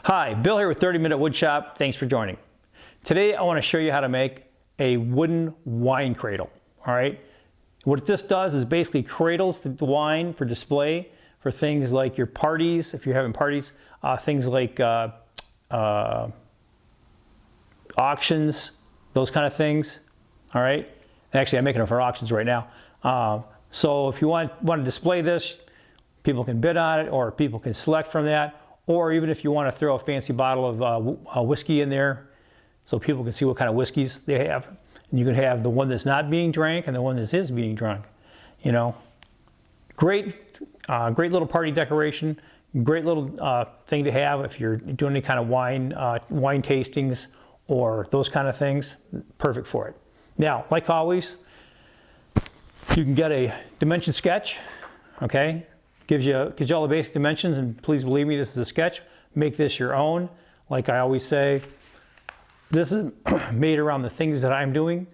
Hi, Bill here with 30-Minute Woodshop. Thanks for joining. Today I want to show you how to make a wooden wine cradle. All right. What this does is basically cradles the wine for display for things like your parties, if you're having parties, things like auctions, those kind of things. All right. Actually, I'm making them for auctions right now. So if you want to display this, people can bid on it, or people can select from that. Or even if you want to throw a fancy bottle of whiskey in there so people can see what kind of whiskeys they have. And you can have the one that's not being drank and the one that is being drunk. You know, great little party decoration, great little thing to have if you're doing any kind of wine tastings or those kind of things. Perfect for it. Now, like always, you can get a dimension sketch, okay? Gives you all the basic dimensions, and please believe me, this is a sketch. Make this your own. Like I always say, this is made around the things that I'm doing.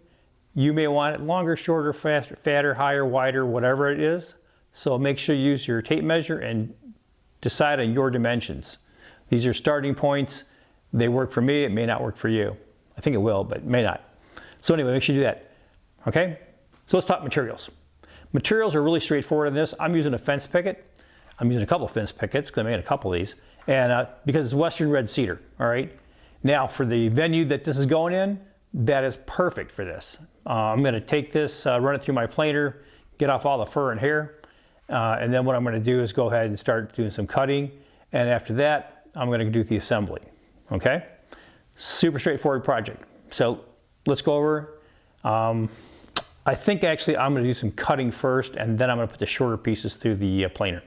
You may want it longer, shorter, faster, fatter, higher, wider, whatever it is. So make sure you use your tape measure and decide on your dimensions. These are starting points. They work for me. It may not work for you. I think it will, but it may not. So anyway, make sure you do that. Okay? So let's talk materials. Materials are really straightforward in this. I'm using a fence picket. I'm using a couple of fence pickets because I made a couple of these. And because it's Western red cedar, all right? Now for the venue that this is going in, that is perfect for this. I'm gonna take this, run it through my planer, get off all the fur and hair. And then what I'm gonna do is go ahead and start doing some cutting. And after that, I'm gonna do the assembly, okay? Super straightforward project. So let's go over. I think actually I'm going to do some cutting first, and then I'm going to put the shorter pieces through the planer.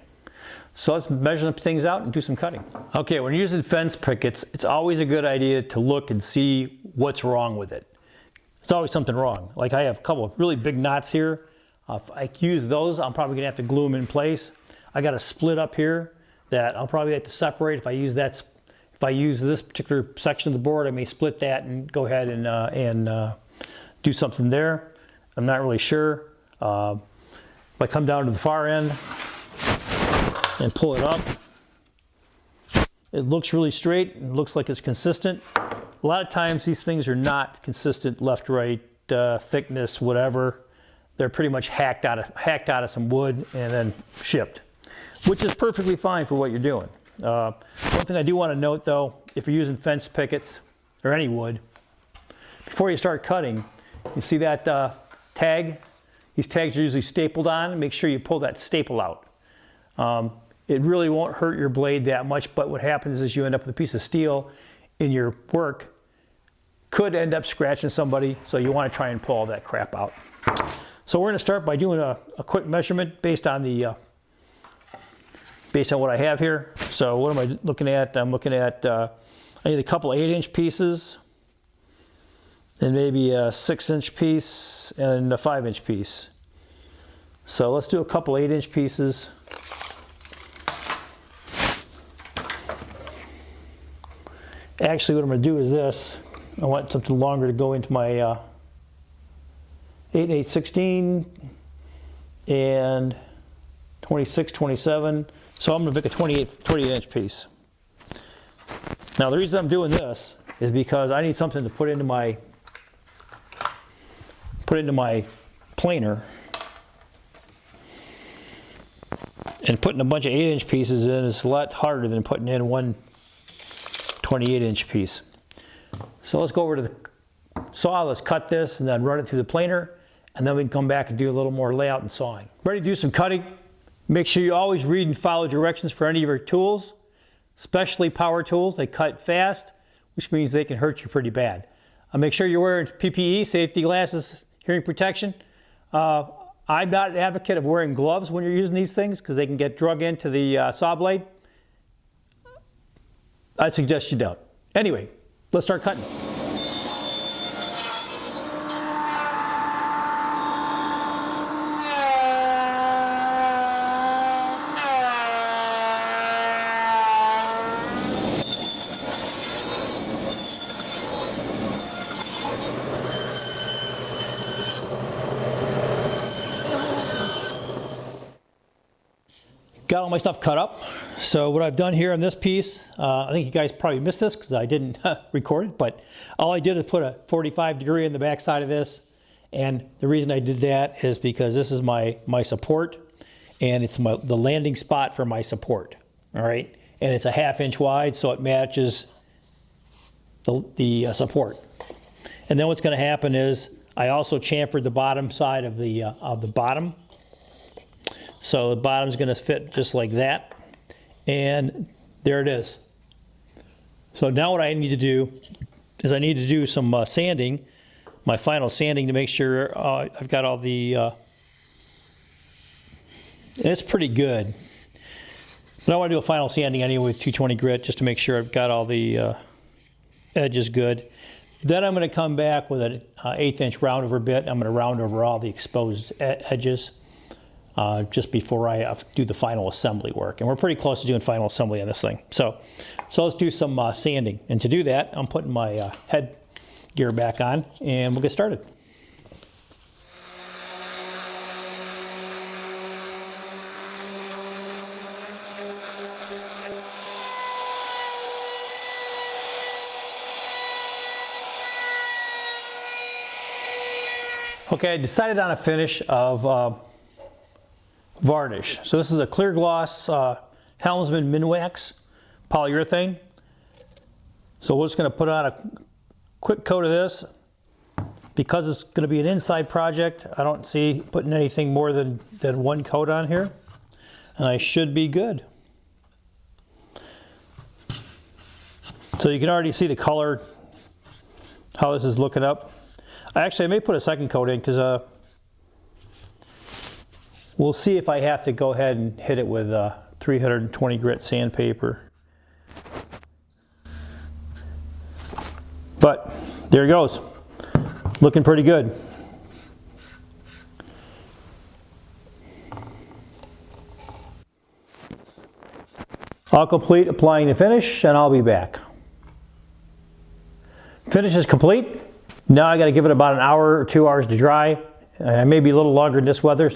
So let's measure some things out and do some cutting. Okay, when you're using fence pickets, it's always a good idea to look and see what's wrong with it. There's always something wrong. Like I have a couple of really big knots here. If I use those, I'm probably going to have to glue them in place. I got a split up here that I'll probably have to separate. If I use this particular section of the board, I may split that and go ahead and do something there. I'm not really sure. If I come down to the far end and pull it up, it looks really straight. It looks like it's consistent. A lot of times these things are not consistent, left, right, thickness, whatever. They're pretty much hacked out of some wood and then shipped, which is perfectly fine for what you're doing. One thing I do want to note though, if you're using fence pickets or any wood, before you start cutting, you see that tag? These tags are usually stapled on. Make sure you pull that staple out. It really won't hurt your blade that much, but what happens is you end up with a piece of steel in your work. Could end up scratching somebody, so you want to try and pull all that crap out. So we're going to start by doing a quick measurement based on what I have here. So what am I looking at? I'm looking at, I need a couple 8-inch pieces, and maybe a 6-inch piece and a 5-inch piece. So let's do a couple 8-inch pieces. Actually, what I'm going to do is this. I want something longer to go into my 8 and 8/16 and 26, 27. So I'm going to make a 28-inch piece. Now the reason I'm doing this is because I need something to put into my planer, and putting a bunch of 8-inch pieces in is a lot harder than putting in one 28-inch piece. So let's go over to the saw, let's cut this and then run it through the planer, and then we can come back and do a little more layout and sawing. Ready to do some cutting? Make sure you always read and follow directions for any of your tools, especially power tools. They cut fast, which means they can hurt you pretty bad. Make sure you're wearing PPE, safety glasses, hearing protection. I'm not an advocate of wearing gloves when you're using these things because they can get drug into the saw blade. I suggest you don't. Anyway, let's start cutting. got all my stuff cut up. So what I've done here on this piece, I think you guys probably missed this because I didn't record it, but all I did is put a 45-degree in the back side of this. And the reason I did that is because this is my support, and it's the landing spot for my support, all right? And it's a 1/2 inch wide, so it matches the support. And then what's gonna happen is I also chamfered the bottom side of the bottom. So the bottom's gonna fit just like that. And there it is. So now what I need to do is I need to do some sanding, my final sanding, to make sure I've got all the, it's pretty good. But I want to do a final sanding anyway with 220 grit just to make sure I've got all the edges good. Then I'm going to come back with an 1/8 inch round over bit. I'm going to round over all the exposed edges just before I do the final assembly work. And we're pretty close to doing final assembly on this thing. So let's do some sanding. And to do that, I'm putting my head gear back on and we'll get started. Okay, I decided on a finish of varnish. So this is a clear gloss Helmsman Minwax polyurethane. So we're just going to put on a quick coat of this. Because it's going to be an inside project, I don't see putting anything more than one coat on here. And I should be good. So you can already see the color, how this is looking up. Actually, I may put a second coat in because we'll see if I have to go ahead and hit it with 320 grit sandpaper. But there it goes. Looking pretty good. I'll complete applying the finish and I'll be back. Finish is complete. Now I got to give it about an hour or 2 hours to dry. Maybe a little longer in this weather.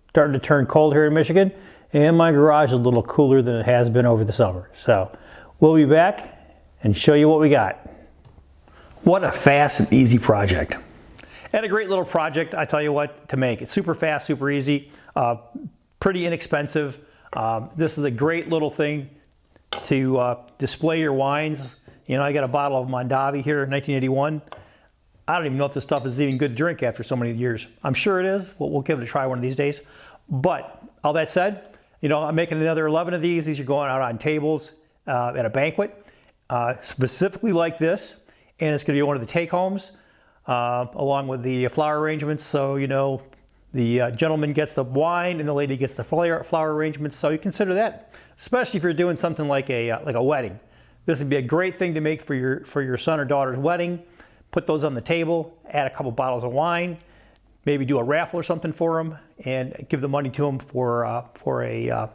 Starting to turn cold here in Michigan. And my garage is a little cooler than it has been over the summer. So we'll be back and show you what we got. What a fast and easy project. And a great little project, I tell you what, to make. It's super fast, super easy, pretty inexpensive. This is a great little thing to display your wines. You know, I got a bottle of Mondavi here, 1981. I don't even know if this stuff is even good to drink after so many years. I'm sure it is. We'll give it a try one of these days. But all that said, you know, I'm making another 11 of these. These are going out on tables at a banquet, specifically like this. And it's going to be one of the take-homes along with the flower arrangements. So, you know, the gentleman gets the wine and the lady gets the flower arrangements. So you consider that, especially if you're doing something like a wedding. This would be a great thing to make for your son or daughter's wedding. Put those on the table, add a couple bottles of wine, maybe do a raffle or something for them, and give the money to them for a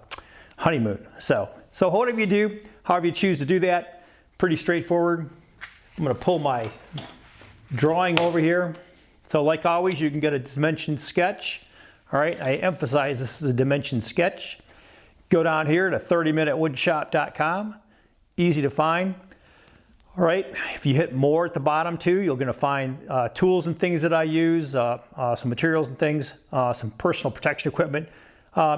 honeymoon. So whatever you do, however you choose to do that, pretty straightforward. I'm going to pull my drawing over here. So like always, you can get a dimension sketch. All right, I emphasize this is a dimension sketch. Go down here to 30minutewoodshop.com. Easy to find. All right, if you hit more at the bottom too, you're going to find tools and things that I use, some materials and things, some personal protection equipment.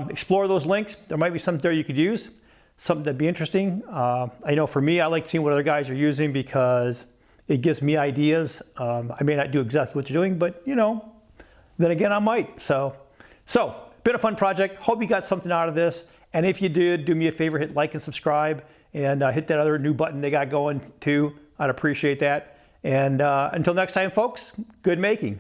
Explore those links. There might be something there you could use, something that'd be interesting. I know for me, I like seeing what other guys are using because it gives me ideas. I may not do exactly what you're doing, but you know, then again, I might. So been a fun project. Hope you got something out of this. And if you did, do me a favor, hit like and subscribe. And hit that other new button they got going too. I'd appreciate that. And until next time, folks, good making.